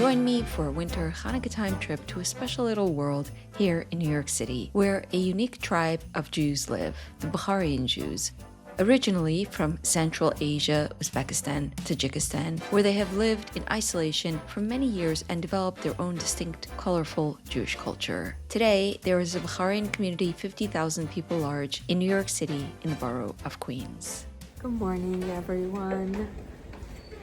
Join me for a winter Hanukkah time trip to a special little world here in New York City, where a unique tribe of Jews live, the Bukharian Jews. Originally from Central Asia, Uzbekistan, Tajikistan, where they have lived in isolation for many years and developed their own distinct, colorful Jewish culture. Today, there is a Bukharian community 50,000 people large in New York City in the borough of Queens. Good morning, everyone.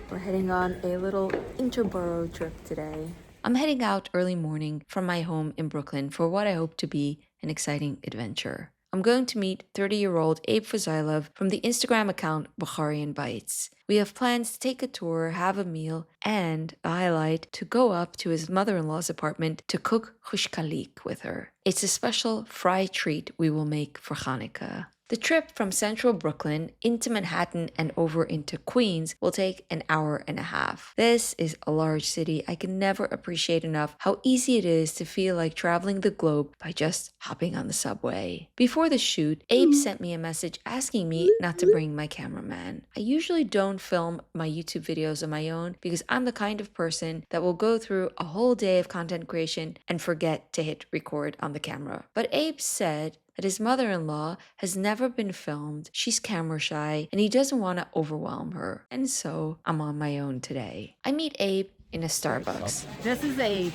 We're heading on a little interborough trip today. I'm heading out early morning from my home in Brooklyn for what I hope to be an exciting adventure. I'm going to meet 30-year-old Abe Fuzaylov from the Instagram account Bukharian Bites. We have plans to take a tour, have a meal, and a highlight, to go up to his mother-in-law's apartment to cook khushkalik with her. It's a special fry treat we will make for Hanukkah. The trip from central Brooklyn into Manhattan and over into Queens will take an hour and a half. This is a large city. I can never appreciate enough how easy it is to feel like traveling the globe by just hopping on the subway. Before the shoot, Abe sent me a message asking me not to bring my cameraman. I usually don't film my YouTube videos on my own because I'm the kind of person that will go through a whole day of content creation and forget to hit record on the camera. But Abe said that his mother-in-law has never been filmed, she's camera shy, and he doesn't want to overwhelm her. And so I'm on my own today. I meet Abe in a Starbucks. This is Abe.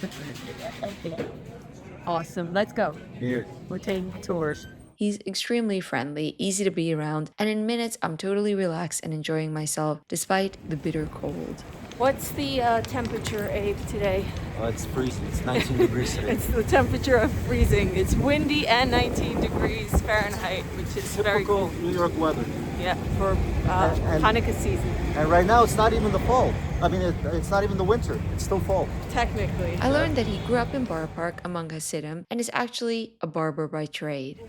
Awesome. Let's go. Here. We're taking tours. He's extremely friendly, easy to be around, and in minutes I'm totally relaxed and enjoying myself despite the bitter cold. What's the temperature, Abe, today? It's freezing. It's 19 degrees today. It's the temperature of freezing. It's windy and 19 degrees Fahrenheit, which is very Typical cool. New York weather. Yeah, for And- Hanukkah season, And right now, it's not even the fall. I mean, it's not even the winter. It's still fall. technically. I learned that he grew up in Borough Park among Hasidim and is actually a barber by trade.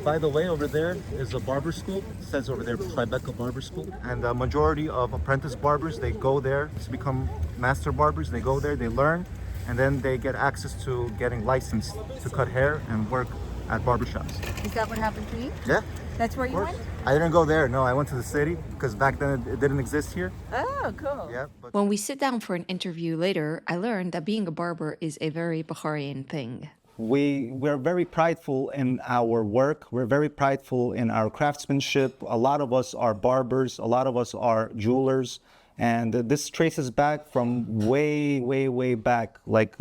By the way, over there is a barber school. It says over there, Tribeca Barber School. And the majority of apprentice barbers, they go there to become master barbers. They go there, they learn, and then they get access to getting licensed to cut hair and work at barbershops. Is that what happened to you? Yeah, That's where of you course. went? I didn't go there. No, I went to the city because back then it didn't exist here. Oh, cool. Yeah, but When we sit down for an interview later, I learned that being a barber is a very Bukharian thing. We're very prideful in our work. We're very prideful in our craftsmanship. A lot of us are barbers. A lot of us are jewelers. And this traces back from way back. Like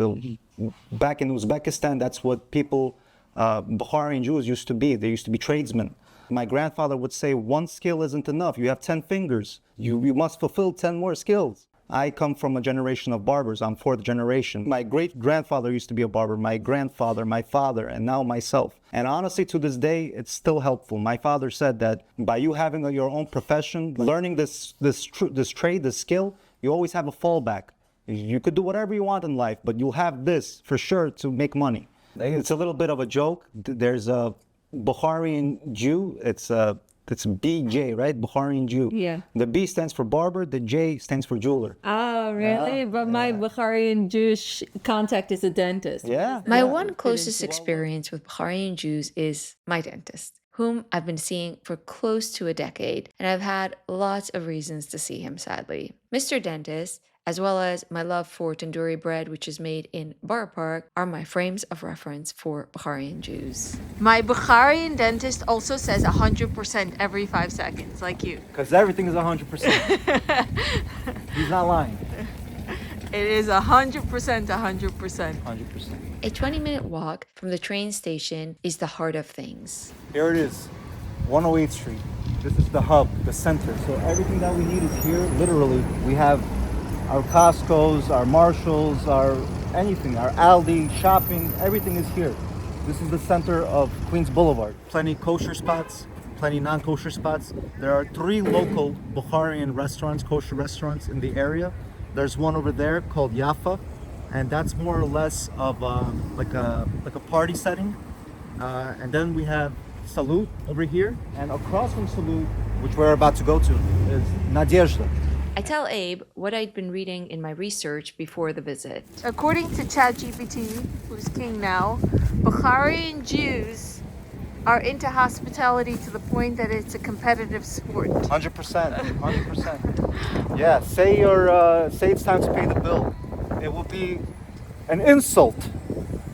back in Uzbekistan, that's what people, Bukharian Jews used to be. They used to be tradesmen. My grandfather would say, one skill isn't enough. You have 10 fingers. You must fulfill 10 more skills. I come from a generation of barbers. I'm fourth generation. My great-grandfather used to be a barber, my grandfather, my father, and now myself. And honestly, to this day, it's still helpful. My father said that by you having your own profession, learning this trade, this skill, you always have a fallback. You could do whatever you want in life, but you'll have this for sure to make money. It's a little bit of a joke. There's a Bukharian Jew. It's BJ, right? Bukharian Jew. Yeah. The B stands for barber, the J stands for jeweler. Oh, really? But my Bukharian Jewish contact is a dentist. Yeah. My one closest experience with Bukharian Jews is my dentist, whom I've been seeing for close to a decade, and I've had lots of reasons to see him, sadly. Mr. Dentist, as well as my love for tandoori bread, which is made in Borough Park, are my frames of reference for Bukharian Jews. My Bukharian dentist also says 100% every 5 seconds, like you. because everything is 100%. He's not lying. It is 100%, 100%. 100%. A 20-minute walk from the train station is the heart of things. Here it is, 108th Street. This is the hub, the center. So everything that we need is here. Literally, we have our Costco's, our Marshalls, our anything, our Aldi, shopping, everything is here. This is the center of Queens Boulevard. Plenty kosher spots, plenty non-kosher spots. There are 3 local Bukharian restaurants, kosher restaurants in the area. There's one over there called Yafa, and that's more or less of like a party setting. And then we have Salute over here, and across from Salute, which we're about to go to, is Nadezhda. I tell Abe what I'd been reading in my research before the visit. According to ChatGPT, who's king now, Bukharian Jews are into hospitality to the point that it's a competitive sport. 100%, 100%. Yeah, say it's time to pay the bill. it would be an insult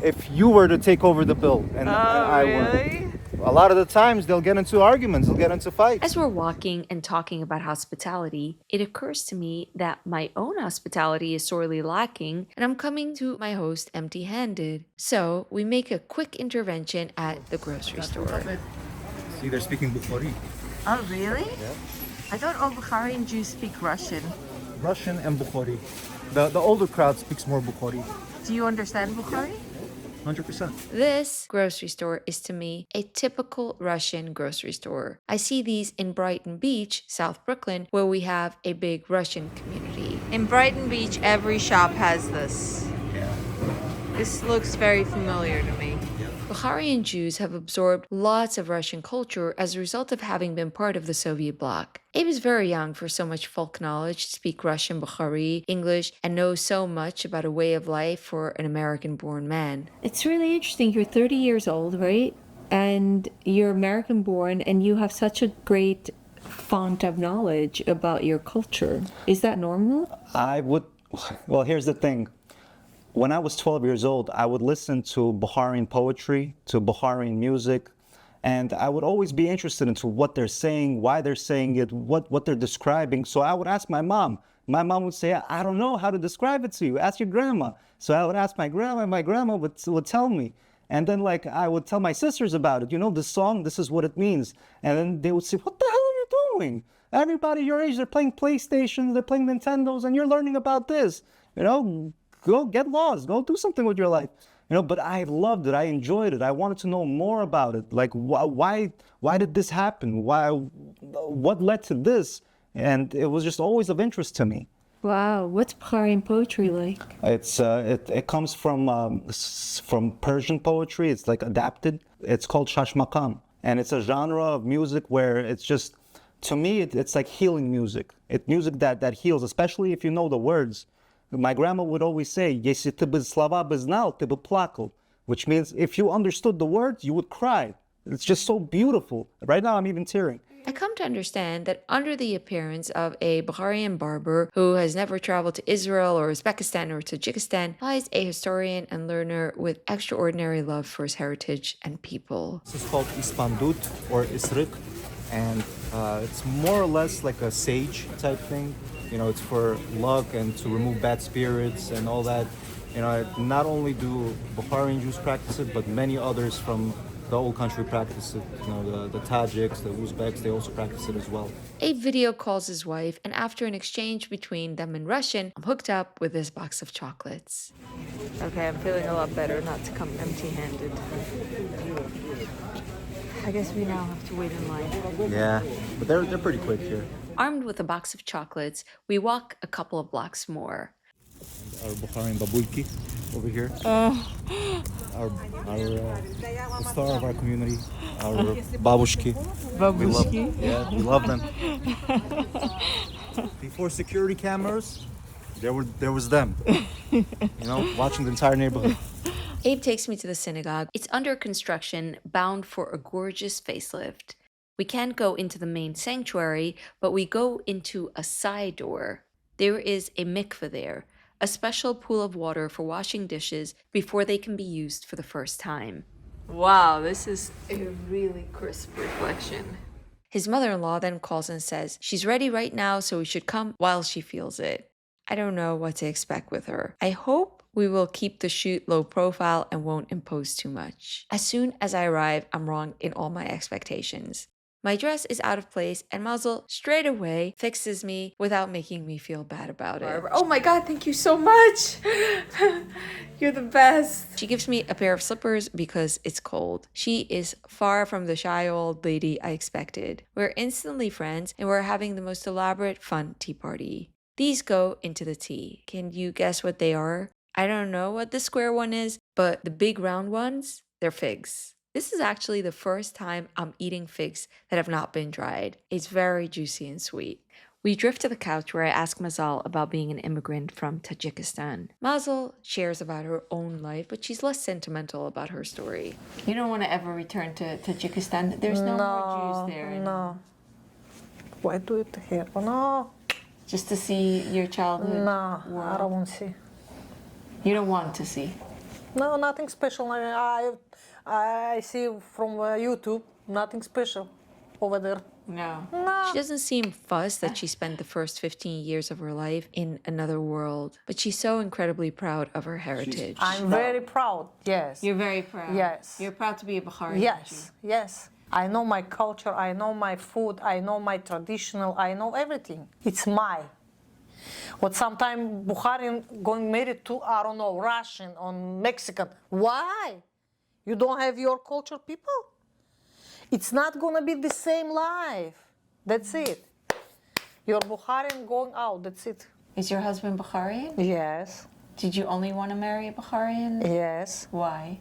if you were to take over the bill and I weren't. Really? A lot of the times they'll get into arguments, they'll get into fights. As we're walking and talking about hospitality, it occurs to me that my own hospitality is sorely lacking and I'm coming to my host empty-handed. So we make a quick intervention at the grocery store. See, they're speaking Bukhari. Oh, really? Yeah. I thought all Bukharian Jews speak Russian. Russian and Bukhari. The older crowd speaks more Bukhari. Do you understand Bukhari? 100%. This grocery store is to me a typical Russian grocery store. I see these in Brighton Beach, South Brooklyn, where we have a big Russian community. In Brighton Beach, every shop has this. Yeah. This looks very familiar to me. Bukharian Jews have absorbed lots of Russian culture as a result of having been part of the Soviet bloc. Abe is very young for so much folk knowledge to speak Russian, Bukhari, English, and know so much about a way of life for an American-born man. It's really interesting. You're 30 years old, right? And you're American born, and you have such a great font of knowledge about your culture. Is that normal? Well, here's the thing. When I was 12 years old, I would listen to Bukharian poetry, to Bukharian music, and I would always be interested into what they're saying, why they're saying it, what they're describing. So I would ask my mom. My mom would say, I don't know how to describe it to you. Ask your grandma. So I would ask my grandma, and my grandma would tell me. And then I would tell my sisters about it. You know, this song, this is what it means. And then they would say, what the hell are you doing? Everybody your age, they're playing PlayStations, they're playing Nintendos, and you're learning about this. You know, go get lost, go do something with your life. You know, but I loved it, I enjoyed it, I wanted to know more about it. Like, why did this happen? What led to this? And it was just always of interest to me. Wow, what's Bukharian poetry like? It comes from Persian poetry. It's like adapted. It's called shashmakam, and it's a genre of music where it's just, to me, it's like healing music. It's music that heals, especially if you know the words. My grandma would always say, "Если ты бы слова бы знал, ты бы плакал," which means if you understood the words, you would cry. It's just so beautiful. Right now, I'm even tearing. I come to understand that under the appearance of a Bukharian barber who has never traveled to Israel or Uzbekistan or Tajikistan lies a historian and learner with extraordinary love for his heritage and people. This is called ispandut or isrik, and it's more or less like a sage type thing. You know, it's for luck and to remove bad spirits and all that. You know, not only do Bukharian Jews practice it, but many others from the old country practice it. You know, the Tajiks, the Uzbeks, they also practice it as well. Abe video calls his wife, and after an exchange between them in Russian, I'm hooked up with this box of chocolates. Okay, I'm feeling a lot better not to come empty-handed. I guess we now have to wait in line. Yeah, but they're pretty quick here. Armed with a box of chocolates, we walk a couple of blocks more. Our Bukharian babulki over here. Our the star of our community, our babushki. Babushki? We love them. Before security cameras, there was them. You know, watching the entire neighborhood. Abe takes me to the synagogue. It's under construction, bound for a gorgeous facelift. We can't go into the main sanctuary, but we go into a side door. There is a mikveh there, a special pool of water for washing dishes before they can be used for the first time. Wow, this is a really crisp reflection. His mother-in-law then calls and says she's ready right now, so we should come while she feels it. I don't know what to expect with her. I hope we will keep the shoot low profile and won't impose too much. As soon as I arrive, I'm wrong in all my expectations. My dress is out of place, and Mazal straight away fixes me without making me feel bad about it. Oh my God, thank you so much. You're the best. She gives me a pair of slippers because it's cold. She is far from the shy old lady I expected. We're instantly friends, and we're having the most elaborate, fun tea party. These go into the tea. Can you guess what they are? I don't know what the square one is, but the big round ones, they're figs. This is actually the first time I'm eating figs that have not been dried. It's very juicy and sweet. We drift to the couch where I ask Mazal about being an immigrant from Tajikistan. Mazal shares about her own life, but she's less sentimental about her story. You don't want to ever return to Tajikistan. There's no more Jews there. No. Why do it here? No. Just to see your childhood. No, world. I don't want to see. You don't want to see. No, nothing special. I see from YouTube, nothing special over there. No. She doesn't seem fussed that she spent the first 15 years of her life in another world, but she's so incredibly proud of her heritage. I'm very proud. Yes. You're very proud. Yes. You're proud to be a Bukharian Yes. Yes. I know my culture. I know my food. I know my traditional. I know everything. It's my. What sometimes Bukharian going married to, I don't know, Russian or Mexican. Why? You don't have your culture, people? It's not gonna be the same life. That's it. Your Bukharian going out. That's it. Is your husband Bukharian? Yes. Did you only want to marry a Bukharian? Yes. Why?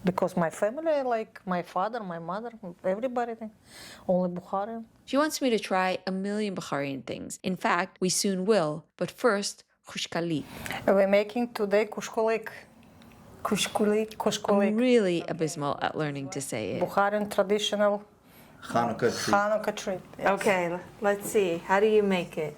Because my family, like my father, my mother, everybody, only Bukharian. She wants me to try a million Bukharian things. In fact, we soon will. But first, khushkalik. We're making today khushkalik. Khushquiliq. I'm really abysmal at learning to say it. Bukharian traditional Chanukah treat. treat. Okay, let's see. How do you make it?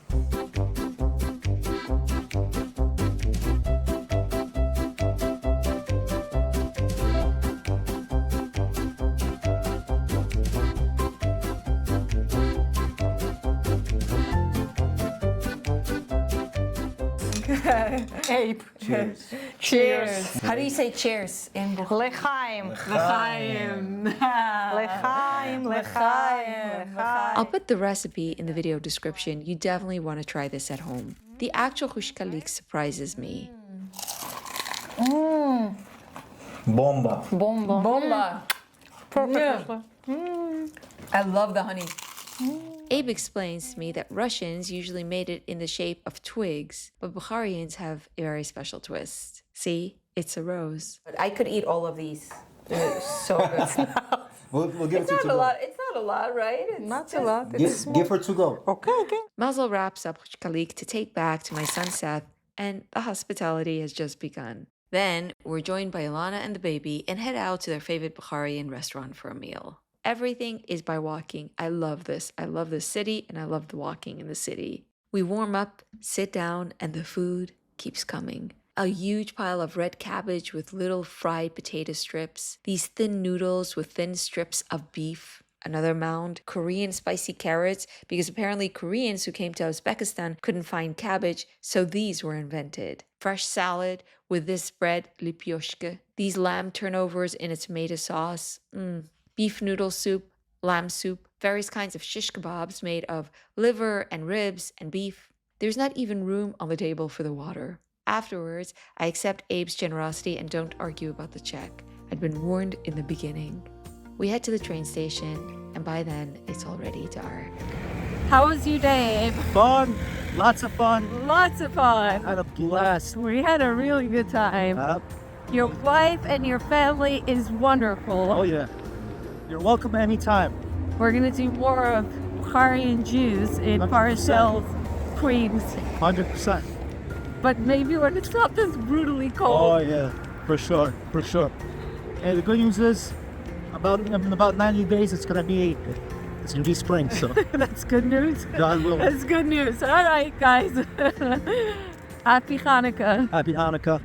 Abe. Cheers. Cheers. How do you say cheers in Bukharian? L'chaim. L'chaim. L'chaim. L'chaim. I'll put the recipe in the video description. You definitely want to try this at home. The actual khushkalik surprises me. Bomba. Bomba. Bomba. Perfect. I love the honey. Abe explains to me that Russians usually made it in the shape of twigs, but Bukharians have a very special twist. See, it's a rose. I could eat all of these. They're so good. We'll give it It's to you not to a go. lot. It's not a lot, right? It's Not a lot. It's Give her to go. okay. Mazal wraps up Hushquiliq to take back to my son Seth, and the hospitality has just begun. Then we're joined by Ilana and the baby and head out to their favorite Bukharian restaurant for a meal. Everything is by walking. I love this. I love the city and I love the walking in the city. We warm up, sit down, and the food keeps coming. A huge pile of red cabbage with little fried potato strips. These thin noodles with thin strips of beef. Another mound, Korean spicy carrots, because apparently Koreans who came to Uzbekistan couldn't find cabbage, so these were invented. Fresh salad with this bread, lipyoshka. These lamb turnovers in a tomato sauce. Beef noodle soup, lamb soup, various kinds of shish kebabs made of liver and ribs and beef. There's not even room on the table for the water. Afterwards, I accept Abe's generosity and don't argue about the check. I'd been warned in the beginning. We head to the train station, and by then, it's already dark. How was your day, Abe? Fun. Lots of fun. Lots of fun. Had a blast. We had a really good time. Your wife and your family is wonderful. Oh yeah. You're welcome anytime. We're going to do more of Bukharian Jews in 100%. Parcel, Queens. 100%. But maybe when it's not this brutally Oh cold. yeah, for sure. And the good news is, in about 90 days, it's gonna be spring. So That's good news. God willing. That's good news. All right, guys. Happy Hanukkah. Happy Hanukkah.